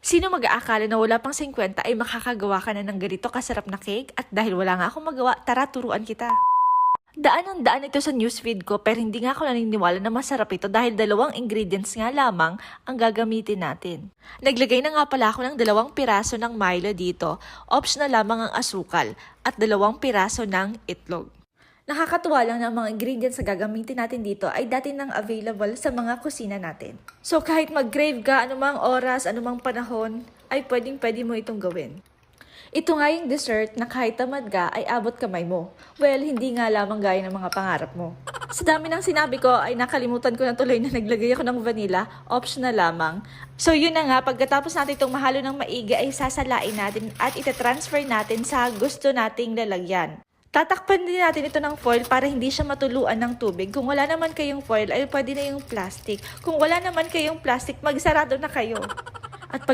Sino mag-aakala na wala pang 50 ay makakagawa ka na ng ganito kasarap na cake? At dahil wala nga akong magawa, tara turuan kita. Daan ang daan ito sa newsfeed ko pero hindi nga ako naniniwala na masarap ito dahil 2 ingredients nga lamang ang gagamitin natin. Naglagay na nga pala ako ng 2 piraso ng Milo dito, optional lamang ang asukal, at 2 piraso ng itlog. Nakakatuwa lang na ang mga ingredients na gagamitin natin dito ay dati nang available sa mga kusina natin. So kahit mag-crave ka, anumang oras, anumang panahon, ay pwedeng-pwede mo itong gawin. Ito nga yung dessert na kahit tamad ka ay abot kamay mo. Well, hindi nga lamang gaya ng mga pangarap mo. Sa dami ng sinabi ko ay nakalimutan ko na tuloy na naglagay ako ng vanilla, optional lamang. So yun na nga, pagkatapos natin itong mahalo ng maigi ay sasalain natin at itatransfer natin sa gusto nating lalagyan. Tatakpan din natin ito ng foil para hindi siya matuluan ng tubig. Kung wala naman kayong foil ay pwede na yung plastic. Kung wala naman kayong plastic, magsarado na kayo. At pag